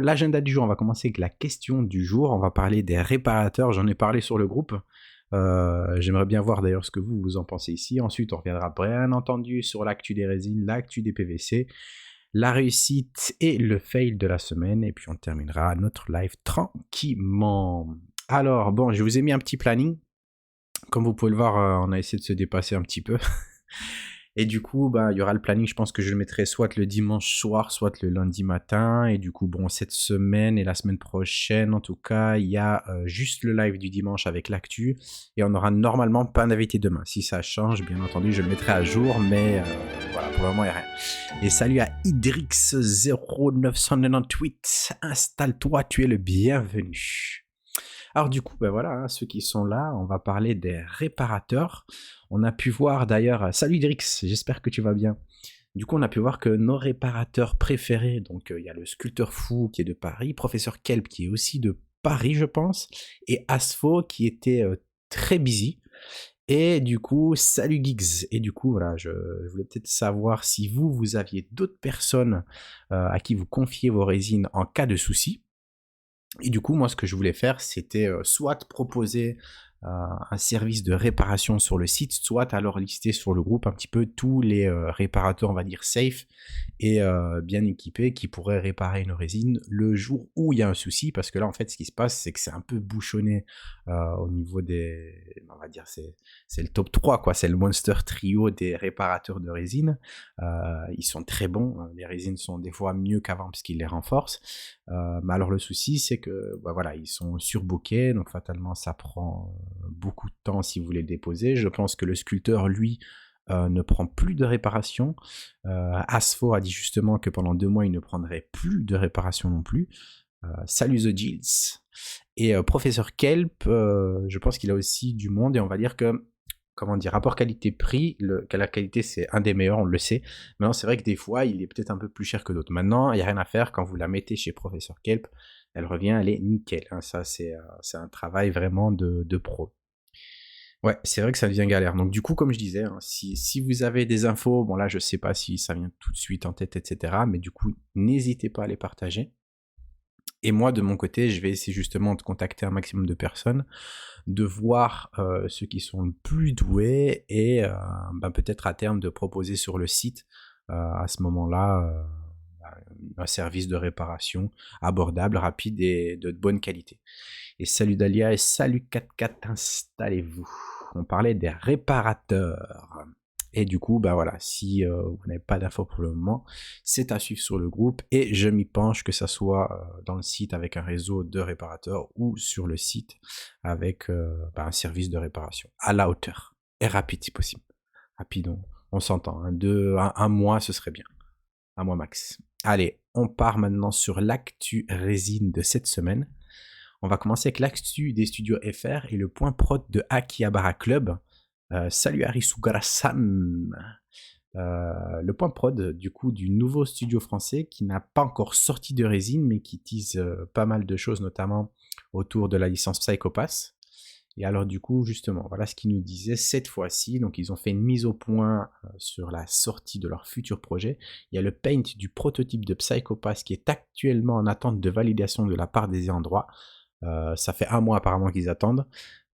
L'agenda du jour, on va commencer avec la question du jour. On va parler des réparateurs. J'en ai parlé sur le groupe. J'aimerais bien voir d'ailleurs ce que vous en pensez ici. Ensuite, on reviendra bien entendu sur l'actu des résines, l'actu des PVC, la réussite et le fail de la semaine. Et puis, on terminera notre live tranquillement. Alors, bon, je vous ai mis un petit planning. Comme vous pouvez le voir, on a essayé de se dépasser un petit peu. Et du coup, il y aura le planning, je pense que je le mettrai soit le dimanche soir, soit le lundi matin. Et du coup, bon, cette semaine et la semaine prochaine, en tout cas, il y a juste le live du dimanche avec l'actu. Et on aura normalement pas d'invité demain. Si ça change, bien entendu, je le mettrai à jour. Mais voilà, pour le moment, il n'y a rien. Et salut à Idrix0998. Installe-toi, tu es le bienvenu. Alors du coup, voilà, ceux qui sont là, on va parler des réparateurs. On a pu voir d'ailleurs, salut Idrix, j'espère que tu vas bien. Du coup, on a pu voir que nos réparateurs préférés, donc il y a le sculpteur fou qui est de Paris, professeur Kelp qui est aussi de Paris, je pense, et Asfo qui était très busy. Et du coup, salut Giggs. Et du coup, voilà, je voulais peut-être savoir si vous aviez d'autres personnes à qui vous confiez vos résines en cas de souci. Et du coup, moi, ce que je voulais faire, c'était soit proposer un service de réparation sur le site, soit alors lister sur le groupe un petit peu tous les réparateurs, on va dire safe et bien équipés qui pourraient réparer une résine le jour où il y a un souci. Parce que là, en fait, ce qui se passe, c'est que c'est un peu bouchonné au niveau des... On va dire, c'est le top 3, quoi. C'est le monster trio des réparateurs de résine. Ils sont très bons. Les résines sont des fois mieux qu'avant parce qu'ils les renforcent. Mais alors le souci, c'est que voilà, ils sont surbookés, donc fatalement ça prend beaucoup de temps si vous voulez le déposer. Je pense que le sculpteur, lui, ne prend plus de réparation. Asfo a dit justement que pendant 2 mois, il ne prendrait plus de réparation non plus. Salut The Gills. Et professeur Kelp, je pense qu'il a aussi du monde, et on va dire que comment dire, rapport qualité-prix, la qualité c'est un des meilleurs, on le sait. Maintenant, c'est vrai que des fois, il est peut-être un peu plus cher que d'autres. Maintenant, il n'y a rien à faire, quand vous la mettez chez Professeur Kelp, elle revient, elle est nickel. Hein. Ça, c'est un travail vraiment de pro. Ouais, c'est vrai que ça devient galère. Donc du coup, comme je disais, hein, si vous avez des infos, bon là, je sais pas si ça vient tout de suite en tête, etc. Mais du coup, n'hésitez pas à les partager. Et moi, de mon côté, je vais essayer justement de contacter un maximum de personnes, de voir ceux qui sont le plus doués et peut-être à terme de proposer sur le site à ce moment-là un service de réparation abordable, rapide et de bonne qualité. Et salut Dalia et salut 44, installez-vous. On parlait des réparateurs. Et du coup, voilà, si vous n'avez pas d'infos pour le moment, c'est à suivre sur le groupe et je m'y penche, que ça soit dans le site avec un réseau de réparateurs ou sur le site avec un service de réparation à la hauteur et rapide si possible. Rapide, on s'entend. Un mois, ce serait bien. Un mois max. Allez, on part maintenant sur l'actu résine de cette semaine. On va commencer avec l'actu des studios FR et le point prod de Akihabara Club. Salut Arisugara-san. Le point prod du coup du nouveau studio français qui n'a pas encore sorti de résine mais qui tease pas mal de choses, notamment autour de la licence Psycho Pass. Et alors du coup justement, voilà ce qu'ils nous disaient cette fois-ci. Donc ils ont fait une mise au point sur la sortie de leur futur projet. Il y a le paint du prototype de Psycho Pass qui est actuellement en attente de validation de la part des ayants droit. Ça fait 1 mois apparemment qu'ils attendent.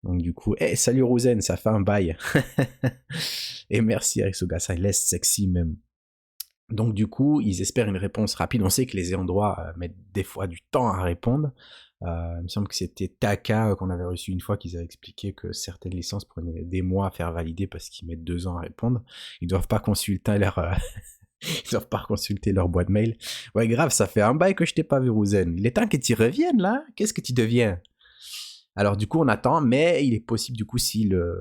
Donc du coup, salut Rosen, ça fait un bail. Et merci Arisuga, ça laisse sexy même. Donc du coup, ils espèrent une réponse rapide. On sait que les ayants droit mettent des fois du temps à répondre. Il me semble que c'était Taka qu'on avait reçu une fois, qu'ils avaient expliqué que certaines licences prenaient des mois à faire valider parce qu'ils mettent 2 ans à répondre. Ils doivent pas consulter ils doivent pas consulter leur boîte mail. Ouais, grave, ça fait un bail que je t'ai pas vu, Rosen. Il est temps que tu reviennes, là. Qu'est-ce que tu deviens? Alors, du coup, on attend, mais il est possible, du coup, si le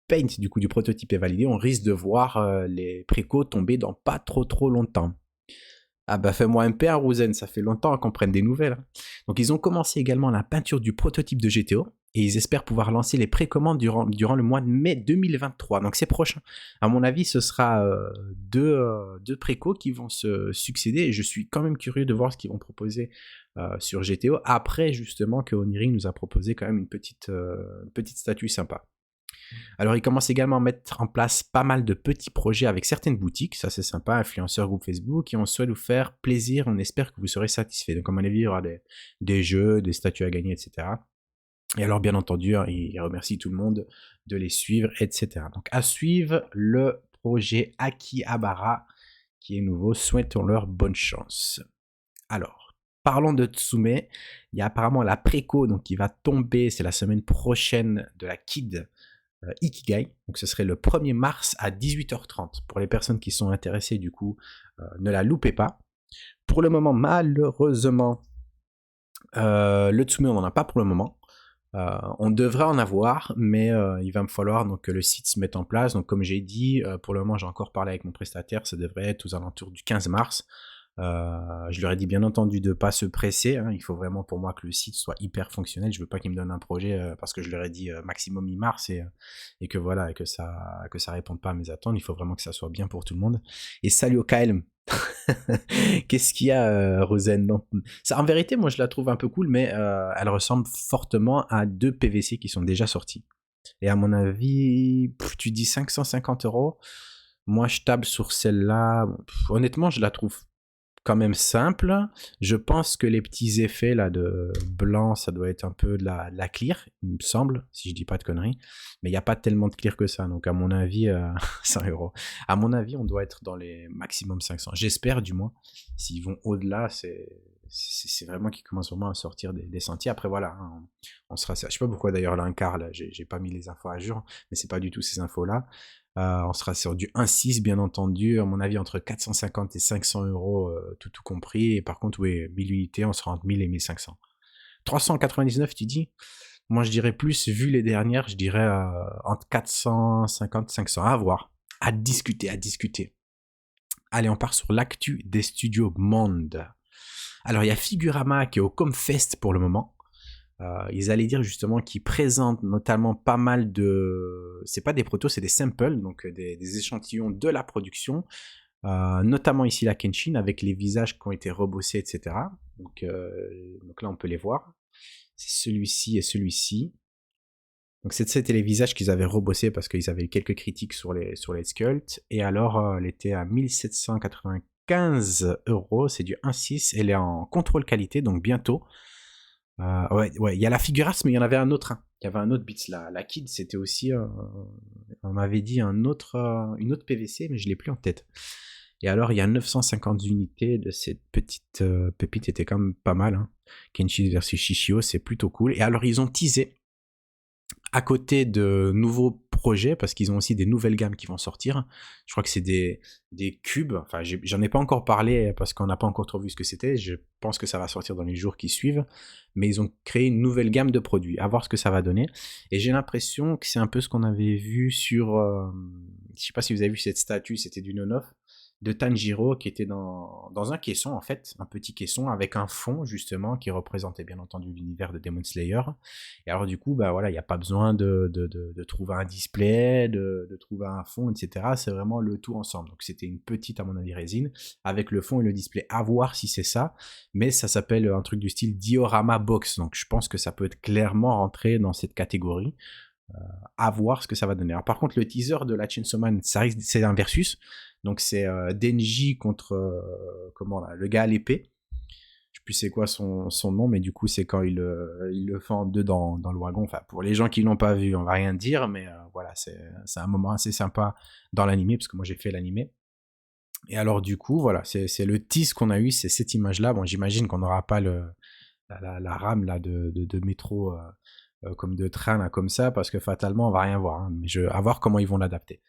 paint, du coup, du prototype est validé, on risque de voir les précos tomber dans pas trop longtemps. Ah fais-moi un pain, Rosen, ça fait longtemps qu'on prenne des nouvelles. Donc, ils ont commencé également la peinture du prototype de GTO, et ils espèrent pouvoir lancer les précommandes durant le mois de mai 2023. Donc c'est prochain. À mon avis, ce sera deux précos qui vont se succéder, et je suis quand même curieux de voir ce qu'ils vont proposer sur GTO, après justement que Oniring nous a proposé quand même une petite statue sympa. Alors, ils commencent également à mettre en place pas mal de petits projets avec certaines boutiques. Ça, c'est sympa. Influenceurs, groupe Facebook. Et on souhaite vous faire plaisir. On espère que vous serez satisfaits. Donc, à mon avis, il y aura des jeux, des statues à gagner, etc. Et alors, bien entendu, hein, ils remercient tout le monde de les suivre, etc. Donc, à suivre le projet Akihabara, qui est nouveau. Souhaitons-leur bonne chance. Alors, parlons de Tsume. Il y a apparemment la préco donc, qui va tomber. C'est la semaine prochaine de la Kid Ikigai. Donc, ce serait le 1er mars à 18h30. Pour les personnes qui sont intéressées, du coup, ne la loupez pas. Pour le moment, malheureusement, le Tsume, on n'en a pas pour le moment. On devrait en avoir, mais il va me falloir donc, que le site se mette en place. Donc, comme j'ai dit, pour le moment, j'ai encore parlé avec mon prestataire, ça devrait être aux alentours du 15 mars. Je leur ai dit bien entendu de ne pas se presser. Hein. Il faut vraiment pour moi que le site soit hyper fonctionnel. Je veux pas qu'ils me donnent un projet parce que je leur ai dit maximum mi-mars et que voilà et que ça réponde pas à mes attentes. Il faut vraiment que ça soit bien pour tout le monde. Et salut au KLM. Qu'est-ce qu'il y a, Rosen? Non. Ça, en vérité, moi je la trouve un peu cool, mais elle ressemble fortement à 2 PVC qui sont déjà sortis. Et à mon avis, tu dis 550 €. Moi je table sur celle-là. Honnêtement, je la trouve quand même simple. Je pense que les petits effets là de blanc, ça doit être un peu de la clear, il me semble, si je dis pas de conneries. Mais il n'y a pas tellement de clear que ça. Donc à mon avis, 100 €. À mon avis, on doit être dans les maximum 500. J'espère du moins. S'ils vont au-delà, c'est vraiment qu'ils commencent vraiment à sortir des sentiers. Après voilà, hein, on sera. Je sais pas pourquoi d'ailleurs l'Incar là, j'ai pas mis les infos à jour, mais c'est pas du tout ces infos là. On sera sur du 1.6 bien entendu, à mon avis entre 450 et 500 €, tout compris. Et par contre, oui, 1000 unités, on sera entre 1000 et 1500. 399, tu dis? Moi, je dirais plus, vu les dernières, je dirais entre 450 et 500. À voir, à discuter, à discuter. Allez, on part sur l'actu des studios Monde. Alors, il y a Figurama qui est au Comfest pour le moment. Ils allaient dire justement qu'ils présentent notamment pas mal de... C'est pas des protos, c'est des samples, donc des échantillons de la production, notamment ici la Kenshin, avec les visages qui ont été rebossés, etc. Donc là, on peut les voir. C'est celui-ci et celui-ci. Donc c'était les visages qu'ils avaient rebossés parce qu'ils avaient eu quelques critiques sur les sculpts. Et alors, elle était à 1795 €, c'est du 1.6, elle est en contrôle qualité, donc bientôt. Ouais, il y a la Figuras, mais il y en avait un autre. Hein. Il y avait un autre Beats. La Kid, c'était aussi. On m'avait dit une autre PVC, mais je l'ai plus en tête. Et alors, il y a 950 unités de cette petite pépite, était quand même pas mal. Hein. Kenshi versus Shishio, c'est plutôt cool. Et alors, ils ont teasé à côté de nouveaux projets, parce qu'ils ont aussi des nouvelles gammes qui vont sortir. Je crois que c'est des cubes. Enfin, j'en ai pas encore parlé parce qu'on n'a pas encore trop vu ce que c'était. Je pense que ça va sortir dans les jours qui suivent. Mais ils ont créé une nouvelle gamme de produits. À voir ce que ça va donner. Et j'ai l'impression que c'est un peu ce qu'on avait vu sur... je sais pas si vous avez vu cette statue, c'était du non-off de Tanjiro qui était dans un caisson en fait, un petit caisson avec un fond justement qui représentait bien entendu l'univers de Demon Slayer. Et alors du coup, bah voilà, il n'y a pas besoin de trouver un display, de trouver un fond, etc. C'est vraiment le tout ensemble. Donc c'était une petite, à mon avis, résine avec le fond et le display. À voir si c'est ça, mais ça s'appelle un truc du style diorama box. Donc je pense que ça peut être clairement rentré dans cette catégorie. À voir ce que ça va donner. Alors par contre, le teaser de la Chainsaw Man, ça risque, c'est un versus. Donc c'est Denji contre le gars à l'épée. Je sais plus c'est quoi son nom, mais du coup c'est quand il le fait en deux dans le wagon. Enfin pour les gens qui l'ont pas vu, on va rien dire, mais voilà, c'est un moment assez sympa dans l'animé parce que moi j'ai fait l'animé. Et alors du coup voilà, c'est le tease qu'on a eu, c'est cette image là. Bon, j'imagine qu'on n'aura pas la rame là de métro comme de train là comme ça parce que fatalement on va rien voir. Hein. Mais à voir comment ils vont l'adapter.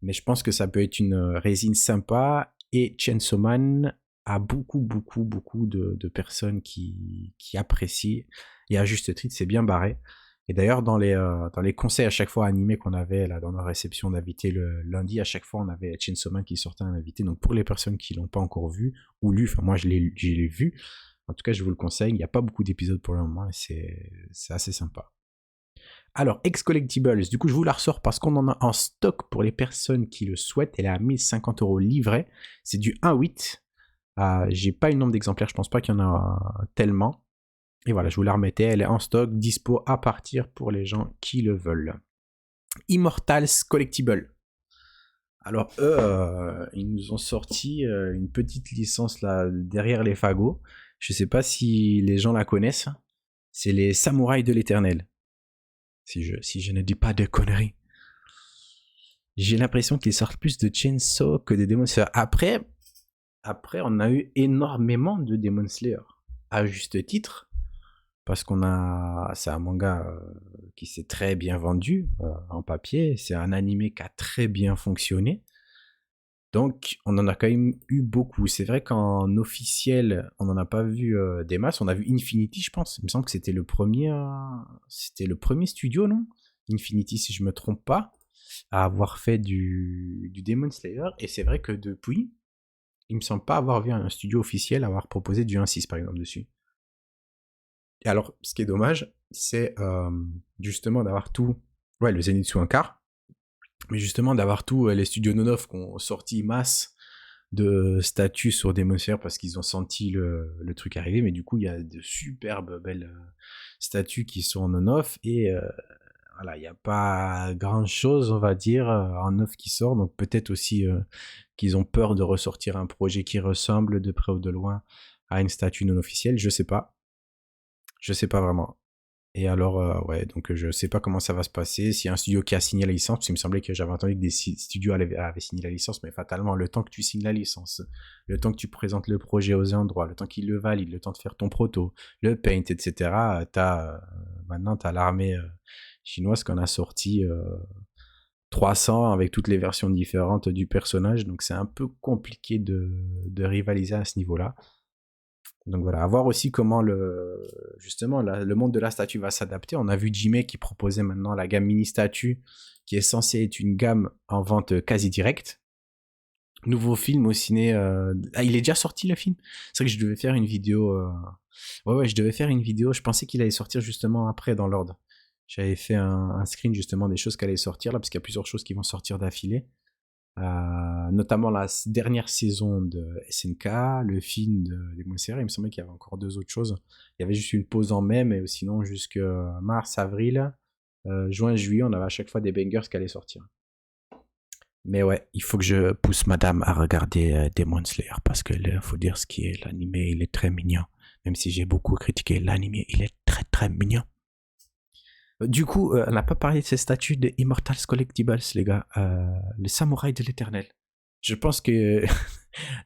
Mais je pense que ça peut être une résine sympa. Et Chainsaw Man a beaucoup de personnes qui apprécient. Et à juste titre, c'est bien barré. Et d'ailleurs, dans les conseils à chaque fois animés qu'on avait là dans nos réceptions d'invités le lundi, à chaque fois on avait Chainsaw Man qui sortait un invité. Donc pour les personnes qui l'ont pas encore vu ou lu, enfin moi je l'ai vu. En tout cas, je vous le conseille. Il n'y a pas beaucoup d'épisodes pour le moment et c'est assez sympa. Alors, Ex-Collectibles, du coup, je vous la ressors parce qu'on en a en stock pour les personnes qui le souhaitent. Elle est à 1050 € livrée. C'est du 1.8. J'ai pas eu le nombre d'exemplaires, je pense pas qu'il y en a tellement. Et voilà, je vous la remettais. Elle est en stock, dispo à partir pour les gens qui le veulent. Immortals Collectible. Alors eux, ils nous ont sorti une petite licence là derrière les fagots. Je sais pas si les gens la connaissent. C'est les Samouraïs de l'Éternel. Si je ne dis pas de conneries. J'ai l'impression qu'ils sortent plus de Chainsaw que de Demon Slayer. Après, on a eu énormément de Demon Slayer. À juste titre. Parce c'est un manga qui s'est très bien vendu en papier. C'est un animé qui a très bien fonctionné. Donc, on en a quand même eu beaucoup. C'est vrai qu'en officiel, on n'en a pas vu des masses. On a vu Infinity, je pense. Il me semble que c'était le premier studio, non? Infinity, si je me trompe pas, à avoir fait du Demon Slayer. Et c'est vrai que depuis, il me semble pas avoir vu un studio officiel avoir proposé du 1.6 par exemple dessus. Et alors, ce qui est dommage, c'est justement d'avoir tout. Ouais, le Zenitsu un quart. Mais justement, d'avoir tous les studios non-off qui ont sorti masse de statuts sur Demon Slayer parce qu'ils ont senti le truc arriver. Mais du coup, il y a de superbes belles statuts qui sont en non-off. Et voilà, il n'y a pas grand-chose, on va dire, en off qui sort. Donc peut-être aussi qu'ils ont peur de ressortir un projet qui ressemble de près ou de loin à une statue non officielle. Je sais pas. Je sais pas vraiment. Et alors, ouais, donc je sais pas comment ça va se passer. S'il y a un studio qui a signé la licence, parce qu'il me semblait que j'avais entendu que des studios avaient signé la licence, mais fatalement, le temps que tu signes la licence, le temps que tu présentes le projet aux endroits, le temps qu'ils le valident, le temps de faire ton proto, le paint, etc., maintenant, t'as l'armée chinoise qu'on a sorti 300 avec toutes les versions différentes du personnage, donc c'est un peu compliqué de rivaliser à ce niveau-là. Donc voilà, à voir aussi comment justement le monde de la statue va s'adapter. On a vu Jimé qui proposait maintenant la gamme mini statue, qui est censée être une gamme en vente quasi directe. Nouveau film au ciné. Il est déjà sorti le film. C'est vrai que je devais faire une vidéo. Ouais, je devais faire une vidéo. Je pensais qu'il allait sortir justement après dans l'ordre. J'avais fait un screen justement des choses qui allaient sortir là, parce qu'il y a plusieurs choses qui vont sortir d'affilée. Notamment la dernière saison de SNK, le film de Demon Slayer. Il me semblait qu'il y avait encore 2 autres choses. Il y avait juste une pause en mai, mais sinon jusque mars, avril, juin, juillet, on avait à chaque fois des bangers qui allaient sortir. Mais ouais, il faut que je pousse madame à regarder Demon Slayer, parce que il faut dire ce qui est, l'animé, il est très mignon. Même si j'ai beaucoup critiqué l'animé, il est très très mignon. Du coup, on n'a pas parlé de ces statues de Immortals Collectibles, les gars. Les samouraïs de l'éternel. Je pense que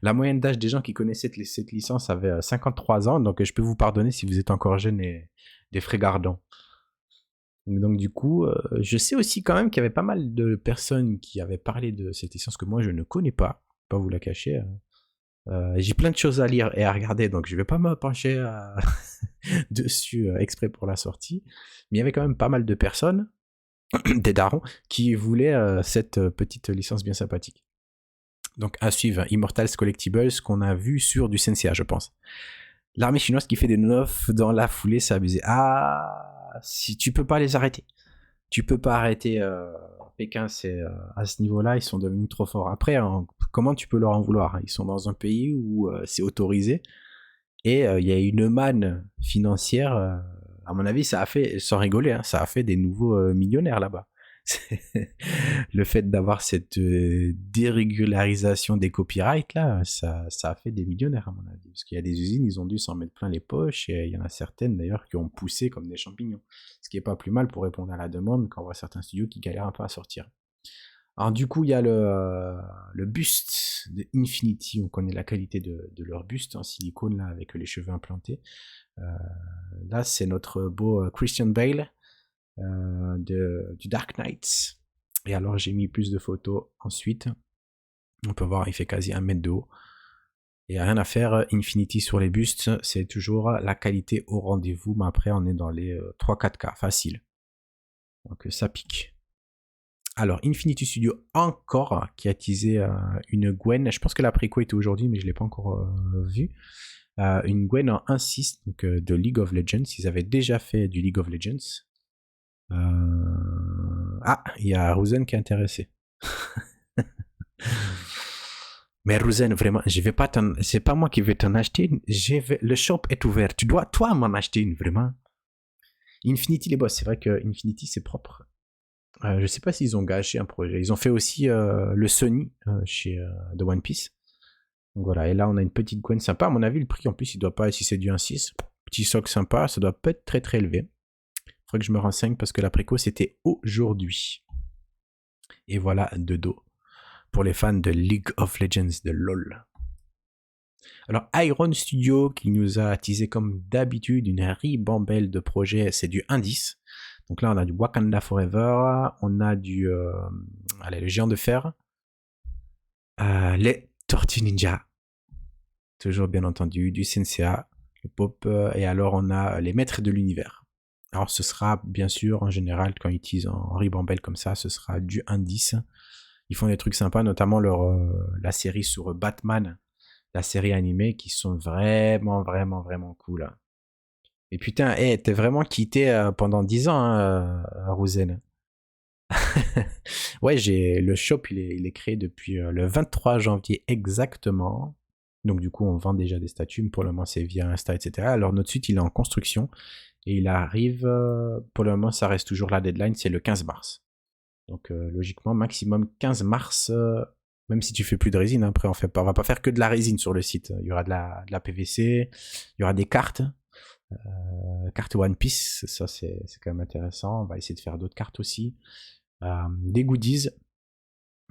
la moyenne d'âge des gens qui connaissaient cette licence avait 53 ans, donc je peux vous pardonner si vous êtes encore jeune et des frégards. Donc du coup, je sais aussi quand même qu'il y avait pas mal de personnes qui avaient parlé de cette licence que moi je ne connais pas vous la cacher. J'ai plein de choses à lire et à regarder, donc je vais pas me pencher dessus exprès pour la sortie. Mais il y avait quand même pas mal de personnes, des darons, qui voulaient cette petite licence bien sympathique. Donc à suivre, Immortals Collectibles, qu'on a vu sur du Senseiya, je pense. L'armée chinoise qui fait des neufs dans la foulée, c'est abusé. Ah, si tu peux pas les arrêter. Tu peux pas arrêter Pékin, c'est à ce niveau-là, ils sont devenus trop forts. Après, comment tu peux leur en vouloir? Ils sont dans un pays où c'est autorisé et il y a une manne financière. À mon avis, ça a fait, sans rigoler, ça a fait des nouveaux millionnaires là-bas. Le fait d'avoir cette dérégularisation des copyrights là, ça a fait des millionnaires à mon avis. Parce qu'il y a des usines, ils ont dû s'en mettre plein les poches et il y en a certaines d'ailleurs qui ont poussé comme des champignons. Ce qui est pas plus mal pour répondre à la demande quand on voit certains studios qui galèrent un peu à sortir. Alors du coup, il y a le buste de Infinity. On connaît la qualité de leur buste en silicone là avec les cheveux implantés. Là, c'est notre beau Christian Bale. Du Dark Knight. Et alors j'ai mis plus de photos ensuite. On peut voir, il fait quasi 1 mètre de haut. Il n'y a rien à faire, Infinity sur les bustes, c'est toujours la qualité au rendez-vous, mais après on est dans les 3-4K, facile. Donc ça pique. Alors Infinity Studio encore, qui a teasé une Gwen, je pense que la préco était aujourd'hui, mais je ne l'ai pas encore vue. Une Gwen en 1.6, donc de League of Legends, ils avaient déjà fait du League of Legends. Ah, il y a Ruzen qui est intéressé. Mais Ruzen, vraiment, je vais pas c'est pas moi qui vais t'en acheter une. Le shop est ouvert. Tu dois, toi, m'en acheter une, vraiment. Infinity, les boss, c'est vrai que Infinity, c'est propre. Je sais pas s'ils ont gâché un projet. Ils ont fait aussi le Sony chez de One Piece. Donc voilà, et là on a une petite Gwen sympa. À mon avis, le prix en plus, il doit pas, si c'est du 1.6, petit soc sympa, ça doit pas être très très élevé. Faudrait que je me renseigne parce que la préco c'était aujourd'hui. Et voilà de dos. Pour les fans de League of Legends, de LoL. Alors Iron Studio qui nous a teasé comme d'habitude une ribambelle de projets, c'est du indice. Donc là on a du Wakanda Forever, on a du allez, le géant de fer, les Tortues Ninja, toujours bien entendu, du Senseiya, le pop, et alors on a les maîtres de l'univers. Alors ce sera bien sûr en général quand ils teasent en ribambelle comme ça, ce sera du indice. Ils font des trucs sympas, notamment la série sur Batman, la série animée, qui sont vraiment, vraiment, vraiment cool. Et putain, hey, t'es vraiment quitté pendant 10 ans, hein, Rouzen. Ouais, le shop, il est créé depuis le 23 janvier exactement. Donc du coup, on vend déjà des statues, mais pour le moment, c'est via Insta, etc. Alors notre site, il est en construction et il arrive, pour le moment, ça reste toujours la deadline, c'est le 15 mars. Donc logiquement, maximum 15 mars, même si tu fais plus de résine, hein, après on va pas faire que de la résine sur le site. Il y aura de la PVC, il y aura des cartes, cartes One Piece, ça c'est quand même intéressant. On va essayer de faire d'autres cartes aussi, des goodies.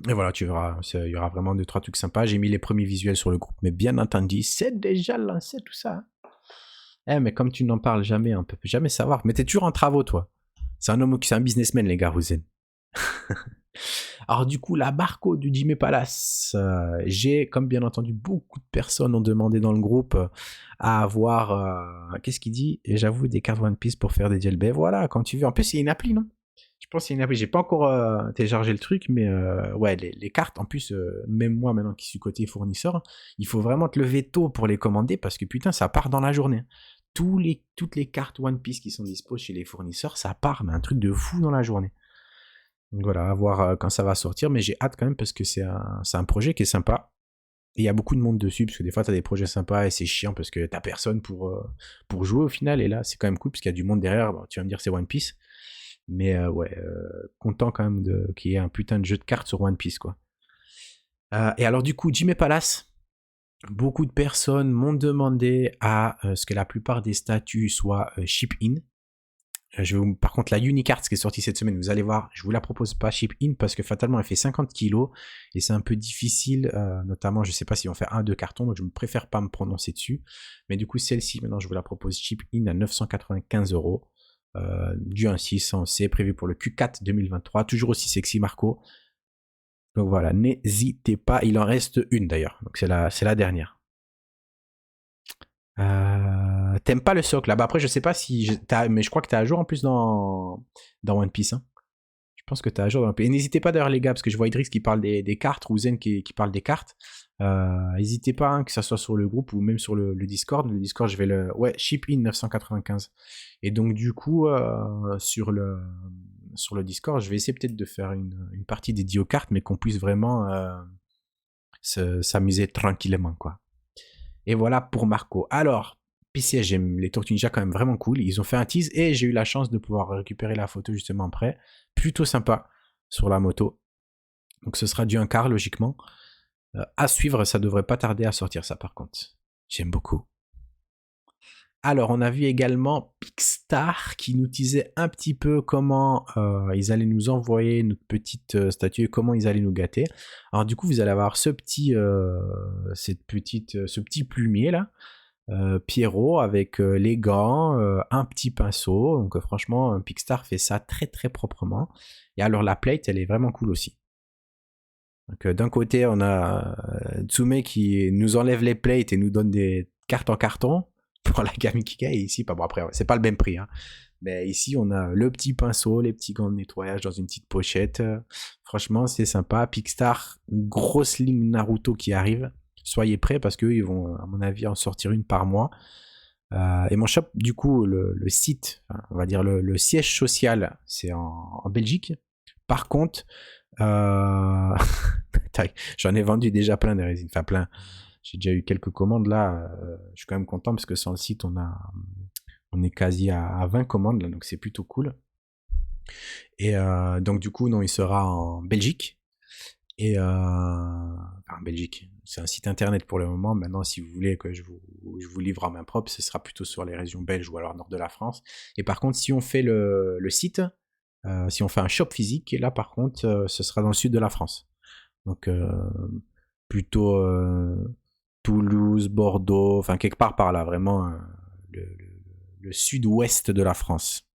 Et voilà, tu verras, il y aura vraiment 2-3 trucs sympas. J'ai mis les premiers visuels sur le groupe, mais bien entendu, c'est déjà lancé tout ça. Eh, mais comme tu n'en parles jamais, on peut jamais savoir. Mais t'es toujours en travaux, toi. C'est un homme qui c'est un businessman, les gars, Rouzen. Alors du coup, la barco du Jimmy Palace, j'ai, comme bien entendu, beaucoup de personnes ont demandé dans le groupe à avoir, qu'est-ce qu'il dit? Et j'avoue, des cartes One Piece pour faire des jailbait. Voilà, quand tu veux. En plus, il y a une appli, non? Je pense qu'il y a une appli. J'ai pas encore téléchargé le truc, mais ouais, les cartes, en plus, même moi maintenant qui suis côté fournisseur, il faut vraiment te lever tôt pour les commander parce que putain, ça part dans la journée. Toutes les cartes One Piece qui sont dispo chez les fournisseurs, ça part, mais un truc de fou dans la journée. Donc voilà, à voir quand ça va sortir, mais j'ai hâte quand même parce que c'est un projet qui est sympa. Et il y a beaucoup de monde dessus, parce que des fois, tu as des projets sympas et c'est chiant parce que t'as personne pour jouer au final. Et là, c'est quand même cool parce qu'il y a du monde derrière. Bon, tu vas me dire, c'est One Piece. Mais ouais, content quand même qu'il y ait un putain de jeu de cartes sur One Piece, quoi. Et alors, du coup, Jimmy Palace, beaucoup de personnes m'ont demandé à ce que la plupart des statuts soient ship-in. Par contre, la Unicard qui est sortie cette semaine, vous allez voir, je vous la propose pas ship-in parce que fatalement elle fait 50 kilos et c'est un peu difficile, notamment je sais pas si on fait un deux cartons, donc je préfère pas me prononcer dessus. Mais du coup, celle-ci, maintenant je vous la propose ship-in à 995 €. Du 1.6, c'est prévu pour le Q4 2023, toujours aussi sexy Marco. Donc voilà, n'hésitez pas, il en reste une d'ailleurs, donc c'est la dernière. T'aimes pas le socle là-bas. Après, je sais pas si. Mais je crois que t'es à jour en plus dans One Piece. Hein. Je pense que t'es à jour dans One Piece. Et n'hésitez pas d'ailleurs, les gars, parce que je vois Idriss qui parle des cartes, ou Zen qui parle des cartes. N'hésitez pas, hein, que ça soit sur le groupe ou même sur le Discord. Le Discord, je vais le. Ouais, ship in 995. Et donc, du coup, sur le Discord, je vais essayer peut-être de faire une partie dédiée aux cartes, mais qu'on puisse vraiment s'amuser tranquillement, quoi. Et voilà pour Marco. Alors, PCS, j'aime les Tortues Ninja quand même vraiment cool. Ils ont fait un tease et j'ai eu la chance de pouvoir récupérer la photo justement après. Plutôt sympa sur la moto. Donc ce sera du 1/4 logiquement. À suivre, ça devrait pas tarder à sortir ça par contre. J'aime beaucoup. Alors, on a vu également Pixstar qui nous teasait un petit peu comment ils allaient nous envoyer notre petite statue et comment ils allaient nous gâter. Alors, du coup, vous allez avoir ce petit plumier là, Pierrot avec les gants, un petit pinceau. Donc, franchement, Pixstar fait ça très très proprement. Et alors, la plate, elle est vraiment cool aussi. Donc, d'un côté, on a Tsume qui nous enlève les plates et nous donne des cartes en carton pour la gamme Kika. Et ici, bon, après, c'est pas le même prix. Hein. Mais ici, on a le petit pinceau, les petits gants de nettoyage dans une petite pochette. Franchement, c'est sympa. Pixstar, grosse ligne Naruto qui arrive. Soyez prêts parce qu'ils vont, à mon avis, en sortir une par mois. Et mon shop, du coup, le site, on va dire le siège social, c'est en Belgique. Par contre, j'en ai vendu déjà plein des résines, enfin plein. J'ai déjà eu quelques commandes là. Je suis quand même content parce que sur le site, on est quasi à 20 commandes là, donc c'est plutôt cool. Et donc du coup, non, il sera en Belgique. Et enfin, en Belgique, c'est un site internet pour le moment. Maintenant, si vous voulez que je vous livre en main propre, ce sera plutôt sur les régions belges ou alors nord de la France. Et par contre, si on fait le site, si on fait un shop physique, et là par contre, ce sera dans le sud de la France. Donc plutôt Toulouse, Bordeaux, enfin quelque part par là, vraiment le, le- le sud-ouest de la France.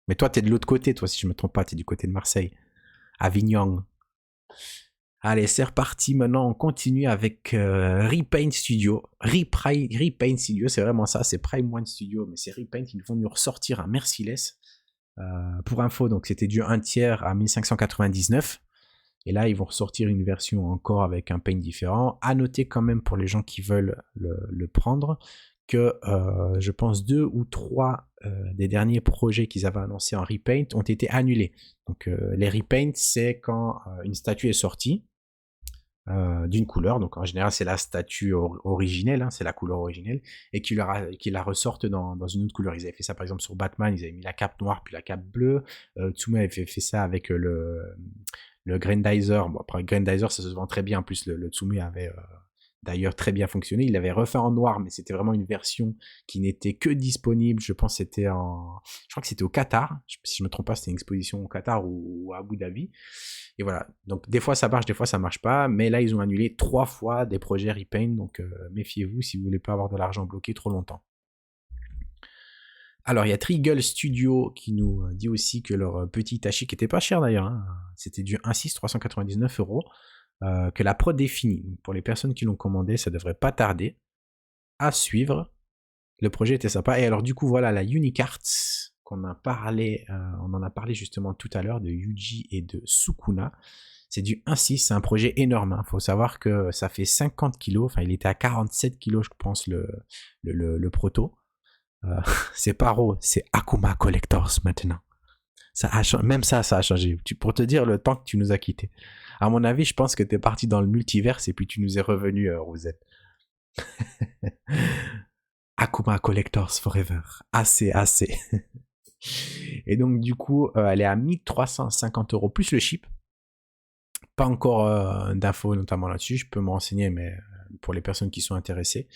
Mais toi, t'es de l'autre côté, toi, si je me trompe pas, t'es du côté de Marseille, Avignon. Allez, c'est reparti. Maintenant, on continue avec Repaint Studio. Repaint Studio, c'est vraiment ça. C'est Prime One Studio, mais c'est Repaint. Ils vont nous ressortir un Merciless. Pour info, donc c'était du 1 tiers à 1599. Et là, ils vont ressortir une version encore avec un paint différent. À noter quand même pour les gens qui veulent le prendre que je pense 2 ou 3 des derniers projets qu'ils avaient annoncés en repaint ont été annulés. Donc les repaints, c'est quand une statue est sortie d'une couleur, donc en général c'est la statue originelle, hein, c'est la couleur originelle, et qui la ressortent dans une autre couleur. Ils avaient fait ça par exemple sur Batman, ils avaient mis la cape noire puis la cape bleue. Tsume avait fait ça avec le Grandizer. Bon, après Grandizer ça se vend très bien, en plus le Tsume avait d'ailleurs très bien fonctionné. Il l'avait refait en noir, mais c'était vraiment une version qui n'était que disponible, je pense c'était je crois que c'était au Qatar, si je me trompe pas, c'était une exposition au Qatar ou à Abu Dhabi. Et voilà, donc des fois ça marche, des fois ça marche pas, mais là ils ont annulé 3 fois des projets Repaint, donc méfiez-vous si vous voulez pas avoir de l'argent bloqué trop longtemps. Alors il y a Triggle Studio qui nous dit aussi que leur petit Tachi, qui était pas cher d'ailleurs, hein, c'était du 1.6 399 €, que la prod est finie. Pour les personnes qui l'ont commandé, ça devrait pas tarder. À suivre. Le projet était sympa. Et alors du coup voilà la Unicarts qu'on a parlé, on en a parlé justement tout à l'heure de Yuji et de Sukuna. C'est du 1.6, c'est un projet énorme. Il faut savoir que ça fait 50 kilos. Enfin, il était à 47 kilos, je pense, le proto. C'est pas Ro, c'est Akuma Collectors maintenant. Même ça a changé. Pour te dire le temps que tu nous as quittés. À mon avis, je pense que tu es parti dans le multiverse et puis tu nous es revenu, Rosette. Akuma Collectors Forever. Assez, assez. Et donc, du coup, elle est à 1 350 € plus le chip. Pas encore d'infos notamment là-dessus. Je peux me renseigner, mais pour les personnes qui sont intéressées.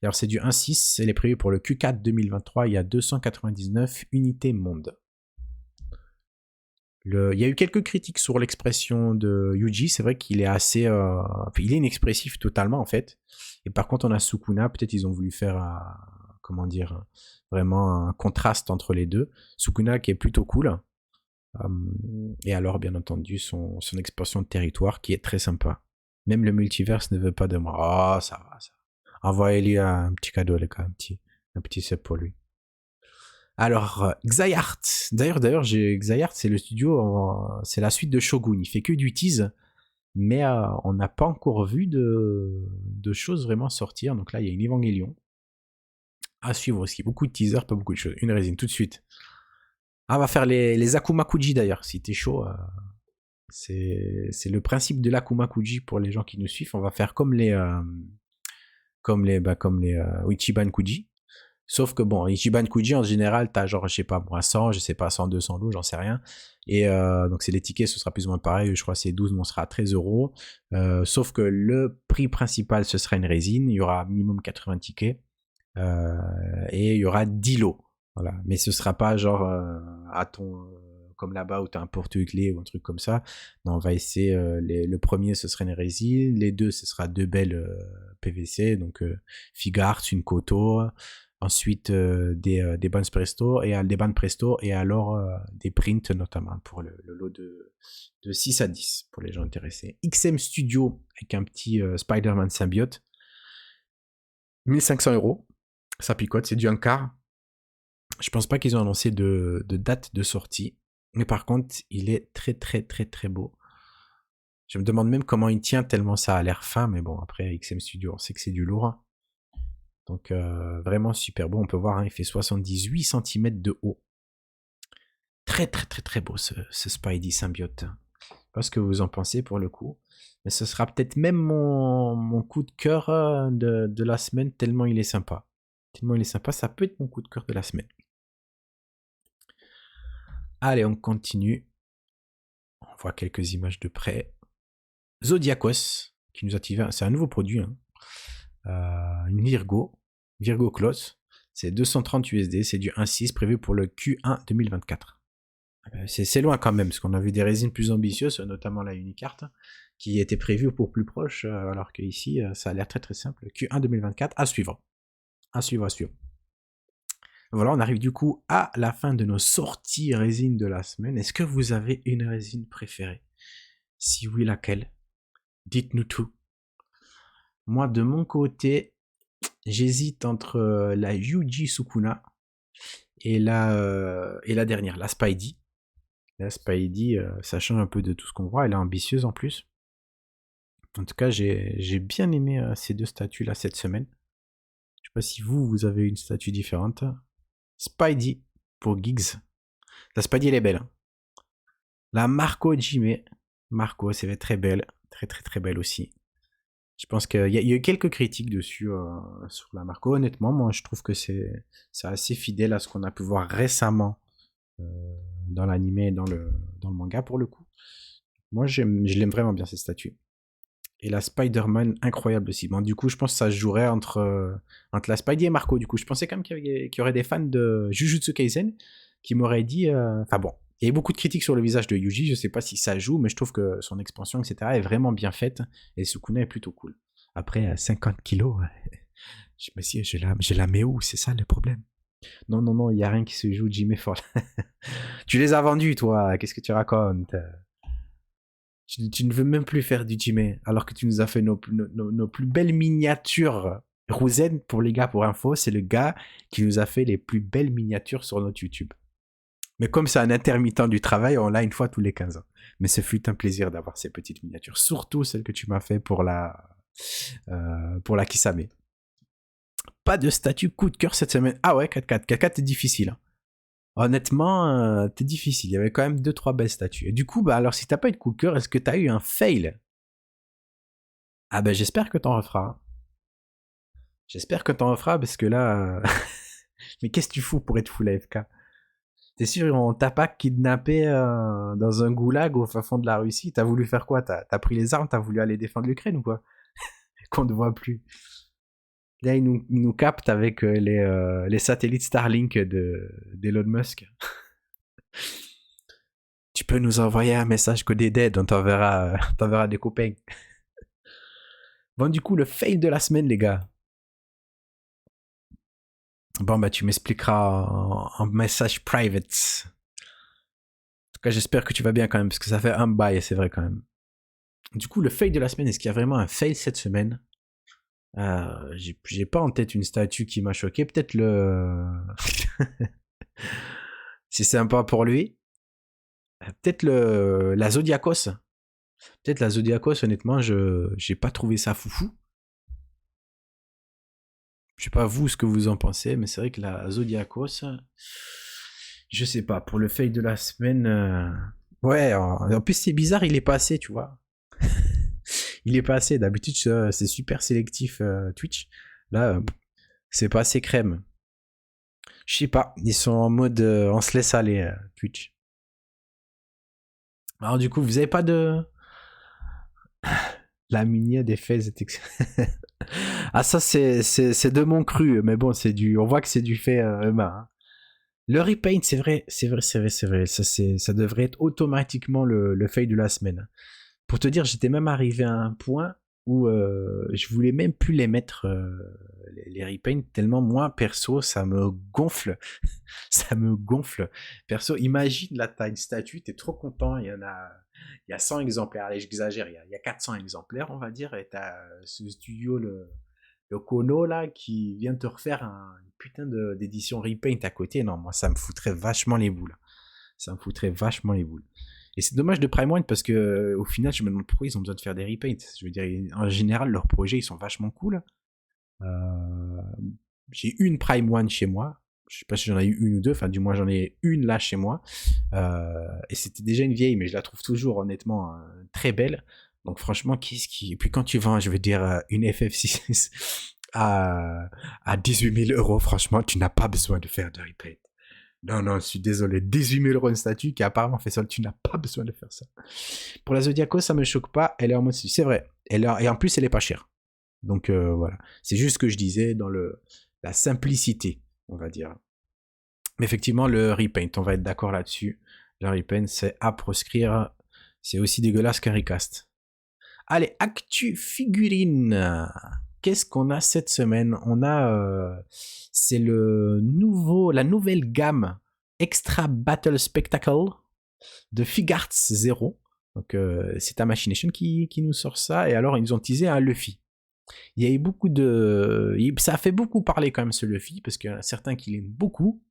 Alors, c'est du 1.6. Elle est prévue pour le Q4 2023. Il y a 299 unités monde. Il y a eu quelques critiques sur l'expression de Yuji. C'est vrai qu'il est assez. Il est inexpressif totalement, en fait. Et par contre, on a Sukuna. Peut-être ils ont voulu faire. Comment dire, vraiment un contraste entre les deux. Sukuna qui est plutôt cool. Et alors, bien entendu, son expansion de territoire qui est très sympa. Même le multiverse ne veut pas de moi. Oh, ça va, ça va. Envoyez-lui un petit cadeau, les gars, un petit set pour lui. Alors, Xayart. D'ailleurs, Xayart, c'est le studio, c'est la suite de Shogun. Il fait que du tease, mais on n'a pas encore vu de choses vraiment sortir. Donc là, il y a une Evangelion à suivre aussi. Beaucoup de teasers, pas beaucoup de choses. Une résine tout de suite. Ah, on va faire les Akuma Kuji d'ailleurs, si t'es chaud. C'est le principe de l'Akuma Kuji pour les gens qui nous suivent. On va faire comme les Ichiban Kuji. Sauf que bon, Ichiban Kuji en général, t'as genre, je sais pas, moi 100, je sais pas, 100, 200 lots, j'en sais rien. Et donc c'est les tickets, ce sera plus ou moins pareil. Je crois que c'est 12, mais on sera à 13 €. Sauf que le prix principal, ce sera une résine. Il y aura minimum 80 tickets. Et il y aura 10 lots. Voilà. Mais ce sera pas genre à ton comme là-bas où tu as un porte-clés ou un truc comme ça. Non, on va essayer. Le premier, ce serait une résine. Les deux, ce sera deux belles PVC. Donc, Figart, une Koto. Ensuite, des bandes presto et des bandes presto. Et alors, des prints, notamment, pour le lot de 6 à 10, pour les gens intéressés. XM Studio, avec un petit Spider-Man symbiote. 1 500 €. Ça picote, c'est du 1 quart. Je pense pas qu'ils ont annoncé de date de sortie. Mais par contre, il est très très très très beau. Je me demande même comment il tient tellement ça a l'air fin. Mais bon, après, XM Studio, on sait que c'est du lourd. Donc vraiment super beau. On peut voir, hein, il fait 78 cm de haut. Très très très très beau ce Spidey symbiote. Je sais pas ce que vous en pensez pour le coup. Mais ce sera peut-être même mon coup de cœur de la semaine, tellement il est sympa. Tellement il est sympa, ça peut être mon coup de cœur de la semaine. Allez, on continue. On voit quelques images de près. Zodiacos, qui nous a tiré, c'est un nouveau produit, hein. Une Virgo Close. C'est 230 USD, c'est du 1.6 prévu pour le Q1 2024. C'est loin quand même, parce qu'on a vu des résines plus ambitieuses, notamment la Unicart, qui était prévue pour plus proche, alors qu'ici, ça a l'air très très simple. Q1 2024, à suivre. À suivre. Voilà, on arrive du coup à la fin de nos sorties résines de la semaine. Est-ce que vous avez une résine préférée? Si oui, laquelle? Dites-nous tout. Moi, de mon côté, j'hésite entre la Yuji Sukuna et la dernière, la Spidey. La Spidey, ça change un peu de tout ce qu'on voit. Elle est ambitieuse en plus. En tout cas, j'ai bien aimé ces deux statues-là cette semaine. Je sais pas si vous avez une statue différente. Spidey pour Giggs. La Spidey, elle est belle, hein. La Marco Jime. Marco, c'est très belle. Très très très belle aussi. Je pense qu'il y a eu quelques critiques dessus sur la Marco. Honnêtement, moi, je trouve que c'est assez fidèle à ce qu'on a pu voir récemment dans l'anime et dans le manga, pour le coup. Moi, je l'aime vraiment bien, cette statue. Et la Spider-Man, incroyable aussi. Bon, du coup, je pense que ça se jouerait entre la Spidey et Marco. Du coup, je pensais quand même qu'il y aurait des fans de Jujutsu Kaisen qui m'auraient dit... Enfin bon, il y a eu beaucoup de critiques sur le visage de Yuji. Je sais pas si ça joue, mais je trouve que son expansion, etc., est vraiment bien faite. Et Sukuna est plutôt cool. Après, 50 kilos, je me suis dit, je la mets où? C'est ça le problème. Non, il n'y a rien qui se joue, Jimmy Ford. Tu les as vendus, toi. Qu'est-ce que tu racontes? Tu ne veux même plus faire du Jimmy, alors que tu nous as fait nos plus belles miniatures. Rouzen, pour les gars, pour info, c'est le gars qui nous a fait les plus belles miniatures sur notre YouTube. Mais comme c'est un intermittent du travail, on l'a une fois tous les 15 ans. Mais ce fut un plaisir d'avoir ces petites miniatures. Surtout celles que tu m'as fait pour la Kisame. Pas de statut coup de cœur cette semaine. Ah ouais, 4-4. 4-4, c'est difficile, hein. Honnêtement, t'es difficile. Il y avait quand même 2-3 belles statues. Et du coup, bah alors si t'as pas eu de coup de cœur, est-ce que t'as eu un fail? Ah ben j'espère que t'en referas. J'espère que t'en referas parce que là... Mais qu'est-ce que tu fous pour être full AFK? T'es sûr, on t'a pas kidnappé dans un goulag au fin fond de la Russie? T'as voulu faire quoi? T'as pris les armes? T'as voulu aller défendre l'Ukraine ou quoi? Qu'on ne voit plus. Là, ils nous captent avec les satellites Starlink d'Elon Musk. Tu peux nous envoyer un message codé on t'enverra des copains. Bon, du coup, le fail de la semaine, les gars. Bon, bah, tu m'expliqueras en message private. En tout cas, j'espère que tu vas bien quand même, parce que ça fait un bail, c'est vrai quand même. Du coup, le fail de la semaine, est-ce qu'il y a vraiment un fail cette semaine? J'ai pas en tête une statue qui m'a choqué. Peut-être le... c'est sympa pour lui. Peut-être la Zodiacos. Peut-être la Zodiacos, honnêtement, j'ai pas trouvé ça foufou. Je sais pas vous ce que vous en pensez, mais c'est vrai que la Zodiacos, je sais pas, pour le fail de la semaine... Ouais, en plus c'est bizarre, il est passé, tu vois. Il est passé, d'habitude c'est super sélectif Twitch. Là, c'est pas assez crème. Je sais pas, ils sont en mode on se laisse aller Twitch. Alors du coup, vous avez pas de... La minière des faits est Ah ça c'est de mon cru, mais bon on voit que c'est du fait humain. Hein. Le repaint, c'est vrai. Ça devrait être automatiquement le fail de la semaine. Pour te dire, j'étais même arrivé à un point où je voulais même plus les mettre les repaint tellement moi perso ça me gonfle. Ça me gonfle. Perso, imagine là t'as une statue, t'es trop content, il y a 100 exemplaires, allez j'exagère, il y a 400 exemplaires on va dire, et t'as ce studio le Kono là qui vient te refaire une putain d'édition repaint à côté. Non, moi ça me foutrait vachement les boules. Ça me foutrait vachement les boules. Et c'est dommage de Prime One parce que au final je me demande pourquoi ils ont besoin de faire des repaints. Je veux dire, en général leurs projets ils sont vachement cool. J'ai une Prime One chez moi. Je sais pas si j'en ai eu une ou deux, enfin du moins j'en ai une là chez moi. Et c'était déjà une vieille, mais je la trouve toujours honnêtement très belle. Donc franchement, Et puis quand tu vends, je veux dire, une FF6 à 18 000 €, franchement, tu n'as pas besoin de faire de repaint. Non, non, je suis désolé. 18 000 € une statue qui apparemment fait ça. Tu n'as pas besoin de faire ça. Pour la Zodiaco, ça me choque pas. Elle est en mode... C'est vrai. Et en plus, elle est pas chère. Donc voilà. C'est juste ce que je disais dans la simplicité, on va dire. Mais effectivement, le repaint, on va être d'accord là-dessus. Le repaint, c'est à proscrire. C'est aussi dégueulasse qu'un recast. Allez, actu figurine. Qu'est-ce qu'on a cette semaine? On a, c'est la nouvelle gamme Extra Battle Spectacle de Figarts Zero. Donc c'est ta Machination qui nous sort ça. Et alors ils nous ont teasé un Luffy. Il y a eu ça a fait beaucoup parler quand même ce Luffy parce qu'il y en a certains qui l'aiment beaucoup.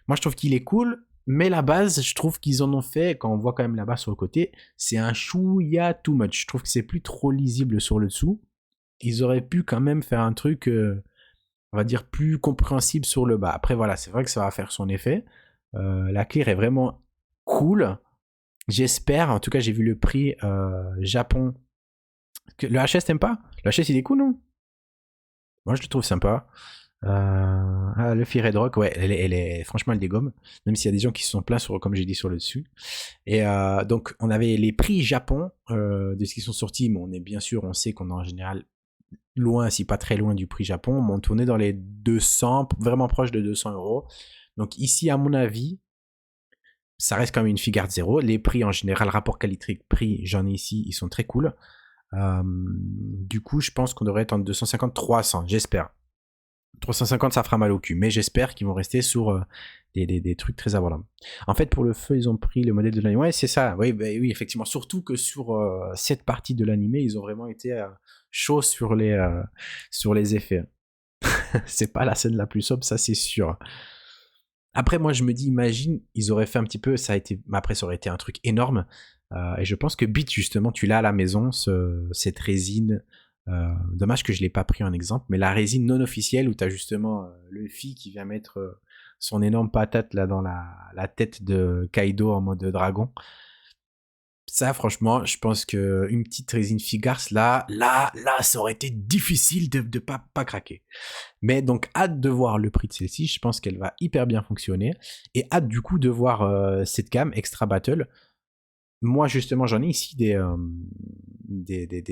Moi je trouve qu'il est cool. Mais la base, je trouve qu'ils en ont fait, quand on voit quand même là-bas sur le côté, c'est un chouïa too much. Je trouve que c'est plus trop lisible sur le dessous. Ils auraient pu quand même faire un truc, on va dire, plus compréhensible sur le bas. Après, voilà, c'est vrai que ça va faire son effet. La clear est vraiment cool. J'espère, en tout cas, j'ai vu le prix Japon. Le HS, t'aimes pas? Le HS, il est cool, non? Moi, je le trouve sympa. Le Fire Red Rock, ouais, franchement, elle dégomme. Même s'il y a des gens qui se sont plaints, comme j'ai dit, sur le dessus. Et donc, on avait les prix Japon de ce qui sont sortis, mais on sait qu'on est en général loin, si pas très loin du prix Japon. On tournait dans les 200, vraiment proche de 200 €. Donc ici, à mon avis, ça reste quand même une Figart Zero. Les prix en général, rapport qualité-prix, j'en ai ici, ils sont très cool. Du coup, je pense qu'on devrait être entre 250 300, j'espère. 350, ça fera mal au cul, mais j'espère qu'ils vont rester sur des trucs très abordables. En fait, pour le feu, ils ont pris le modèle de l'anime. Ouais, c'est ça. Oui, oui, effectivement. Surtout que sur cette partie de l'animé, ils ont vraiment été chauds sur les effets. C'est pas la scène la plus sobre, ça c'est sûr. Après, moi, je me dis, imagine, ils auraient fait un petit peu, après, ça aurait été un truc énorme. Et je pense que Beat, justement, tu l'as à la maison, cette résine. Dommage que je l'ai pas pris en exemple, mais la résine non officielle où tu as justement Luffy qui vient mettre son énorme patate là dans la tête de Kaido en mode dragon. Ça, franchement, je pense qu'une petite résine Figars, là, ça aurait été difficile de pas craquer. Mais donc, hâte de voir le prix de celle-ci. Je pense qu'elle va hyper bien fonctionner. Et hâte du coup de voir cette gamme Extra Battle. Moi, justement, j'en ai ici des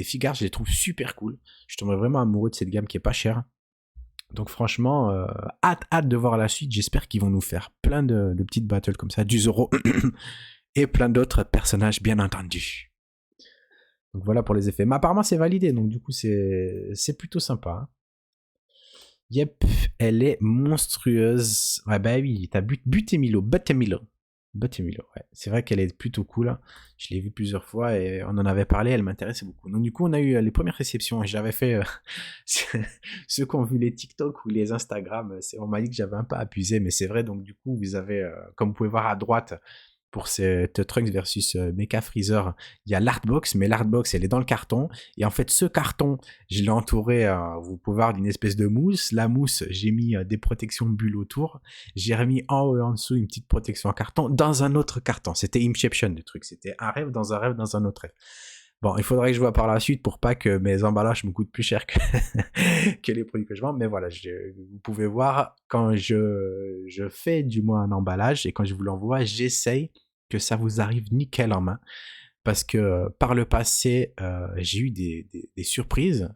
Figars. Je les trouve super cool. Je tomberais vraiment amoureux de cette gamme qui est pas chère. Donc franchement, hâte de voir la suite. J'espère qu'ils vont nous faire plein de petites battles comme ça, du Zoro et plein d'autres personnages, bien entendu. Donc voilà pour les effets. Mais apparemment, c'est validé, donc du coup, c'est plutôt sympa. Yep, elle est monstrueuse. Ouais, bah oui, t'as Butemilo, ouais. C'est vrai qu'elle est plutôt cool. Je l'ai vue plusieurs fois et on en avait parlé, elle m'intéressait beaucoup. Donc du coup, on a eu les premières réceptions et j'avais fait... ceux qui ont vu les TikTok ou les Instagram, on m'a dit que j'avais un peu abusé, mais c'est vrai. Donc du coup, vous avez, comme vous pouvez voir à droite, pour cette Trunks versus Mecha Freezer, il y a l'artbox, mais l'artbox, elle est dans le carton. Et en fait, ce carton, je l'ai entouré, vous pouvez voir, d'une espèce de mousse. La mousse, j'ai mis des protections bulles autour. J'ai remis en haut et en dessous une petite protection en carton dans un autre carton. C'était Inception, le truc. C'était un rêve dans un autre rêve. Bon, il faudrait que je vois par la suite pour pas que mes emballages me coûtent plus cher que, que les produits que je vends. Mais voilà, vous pouvez voir, quand je fais du moins un emballage et quand je vous l'envoie, j'essaye que ça vous arrive nickel en main. Parce que par le passé, j'ai eu des surprises.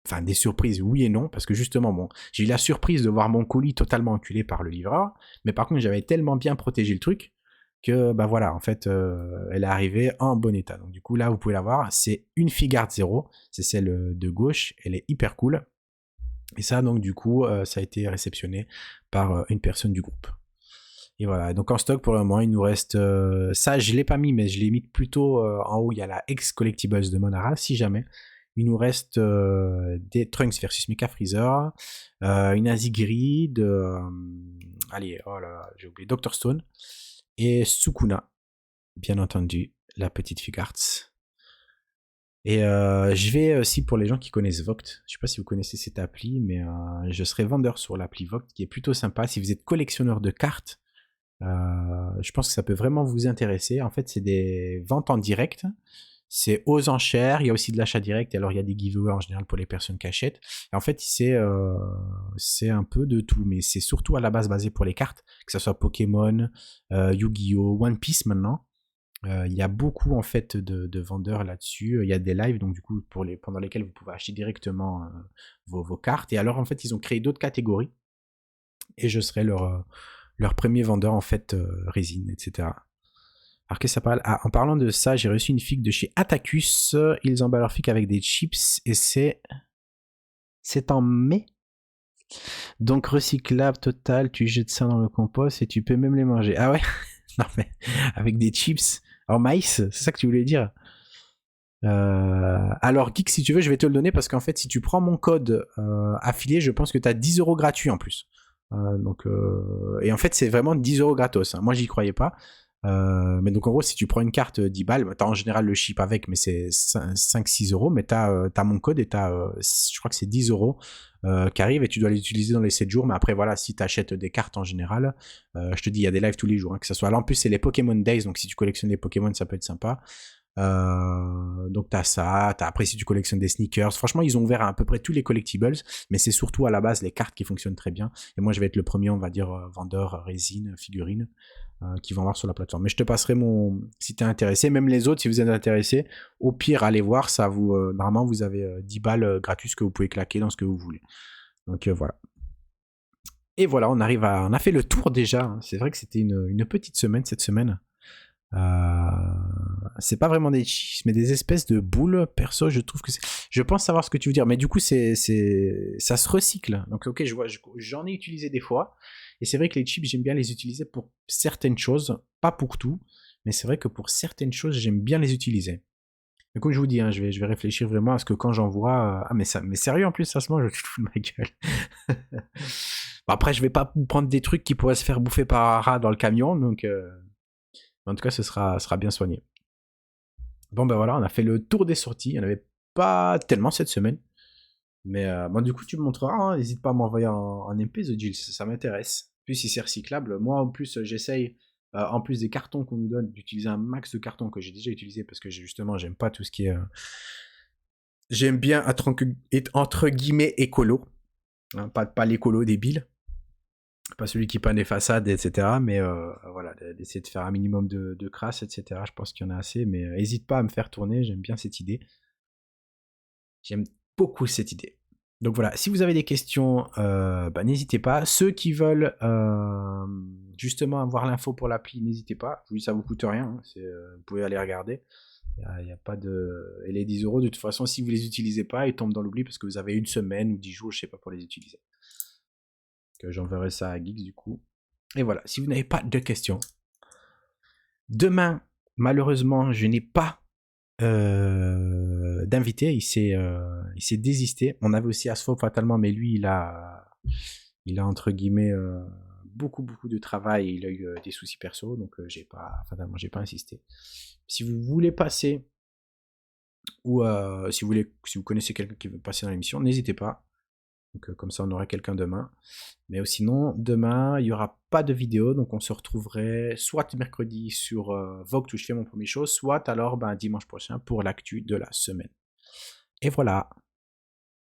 Enfin, des surprises, oui et non, parce que justement, bon, j'ai eu la surprise de voir mon colis totalement enculé par le livreur, mais par contre, j'avais tellement bien protégé le truc que, bah voilà, en fait, elle est arrivée en bon état. Donc, du coup, là, vous pouvez la voir, c'est une Figart Zero, c'est celle de gauche, elle est hyper cool. Et ça, donc, du coup, ça a été réceptionné par une personne du groupe. Et voilà, donc en stock pour le moment, il nous reste... ça, je ne l'ai pas mis, mais je l'ai mis plutôt en haut, il y a la ex-collectibles de Monara, si jamais. Il nous reste des Trunks versus Mecha Freezer, une Azigiri de... allez, oh là là, j'ai oublié, Dr. Stone, et Sukuna, bien entendu, la petite Figarts. Et je vais aussi, pour les gens qui connaissent Voct, je sais pas si vous connaissez cette appli, mais je serai vendeur sur l'appli Voct, qui est plutôt sympa. Si vous êtes collectionneur de cartes, je pense que ça peut vraiment vous intéresser. En fait, c'est des ventes en direct. C'est aux enchères, il y a aussi de l'achat direct, et alors il y a des giveaways en général pour les personnes qui achètent. Et en fait, c'est un peu de tout, mais c'est surtout à la base basé pour les cartes, que ce soit Pokémon, Yu-Gi-Oh!, One Piece maintenant. Il y a beaucoup en fait de vendeurs là-dessus. Il y a des lives donc du coup pendant lesquels vous pouvez acheter directement vos cartes. Et alors en fait ils ont créé d'autres catégories et je serai leur premier vendeur en fait résine, etc. Alors qu'est-ce que ça parle? Ah, en parlant de ça, j'ai reçu une figue de chez Atacus. Ils emballent leur figue avec des chips et c'est en mai. Donc recyclable total, tu jettes ça dans le compost et tu peux même les manger. Ah ouais? Non mais avec des chips en maïs, c'est ça que tu voulais dire? Alors Geek, si tu veux, je vais te le donner parce qu'en fait, si tu prends mon code affilié, je pense que tu as 10 € gratuits en plus. Et en fait, c'est vraiment 10 € gratos. Hein. Moi, j'y croyais pas. Mais donc, en gros, si tu prends une carte 10 balles, tu as en général le chip avec, mais c'est 5-6 €. Mais tu as mon code et je crois que c'est 10 € qui arrivent et tu dois les utiliser dans les 7 jours. Mais après, voilà, si tu achètes des cartes en général, je te dis, il y a des lives tous les jours. Hein, que ce soit là, en plus, c'est les Pokémon Days. Donc, si tu collectionnes des Pokémon, ça peut être sympa. Donc t'as ça, après si tu collectionnes des sneakers, franchement ils ont ouvert à peu près tous les collectibles, mais c'est surtout à la base les cartes qui fonctionnent très bien. Et moi je vais être le premier, on va dire, vendeur résine, figurine, qui vont avoir sur la plateforme. Mais je te passerai si t'es intéressé, même les autres si vous êtes intéressé, au pire allez voir, ça vous, normalement vous avez 10 balles gratuites que vous pouvez claquer dans ce que vous voulez. Donc voilà. Et voilà, on a fait le tour déjà. Hein. C'est vrai que c'était une petite semaine cette semaine. C'est pas vraiment des cheese, mais des espèces de boules. Perso, je trouve que c'est. Je pense savoir ce que tu veux dire, mais du coup, ça se recycle. Donc, ok, j'en ai utilisé des fois, et c'est vrai que les chips, j'aime bien les utiliser pour certaines choses, pas pour tout, mais c'est vrai que pour certaines choses, j'aime bien les utiliser. Mais comme je vous dis, hein, je vais réfléchir vraiment à ce que quand j'en vois. Ah, mais sérieux en plus, ça se mange, je te fous de ma gueule. Bon, après, je vais pas prendre des trucs qui pourraient se faire bouffer par un rat dans le camion, donc. En tout cas, ce sera bien soigné. Bon, ben voilà, on a fait le tour des sorties. Il n'y en avait pas tellement cette semaine. Mais bon, du coup, tu me montreras. N'hésite pas à m'envoyer en MP, The Jill, ça m'intéresse. Puis si c'est recyclable, moi en plus, j'essaye, en plus des cartons qu'on nous donne, d'utiliser un max de cartons que j'ai déjà utilisé parce que justement, j'aime pas tout ce qui est. J'aime bien être entre guillemets écolo. Hein, pas l'écolo débile. Pas celui qui peint des façades, etc. Mais voilà, d'essayer de faire un minimum de crasse, etc. Je pense qu'il y en a assez, mais n'hésite pas à me faire tourner, j'aime bien cette idée. J'aime beaucoup cette idée. Donc voilà, si vous avez des questions, n'hésitez pas. Ceux qui veulent justement avoir l'info pour l'appli, n'hésitez pas. Ça vous coûte rien, hein. Vous pouvez aller regarder. Il y a pas de... Et les 10 € de toute façon, si vous les utilisez pas, ils tombent dans l'oubli parce que vous avez une semaine ou 10 jours, je sais pas, pour les utiliser. J'enverrai ça à Geeks du coup. Et voilà, si vous n'avez pas de questions. Demain, malheureusement, je n'ai pas d'invité. Il s'est désisté. On avait aussi Asfo fatalement, mais lui, il a entre guillemets beaucoup de travail. Et il a eu des soucis perso, donc j'ai pas insisté. Si vous voulez passer ou si vous connaissez quelqu'un qui veut passer dans l'émission, n'hésitez pas. Donc comme ça, on aura quelqu'un demain. Mais sinon, demain, il n'y aura pas de vidéo. Donc on se retrouverait soit mercredi sur Vogue où je fais mon premier show, soit alors dimanche prochain pour l'actu de la semaine. Et voilà.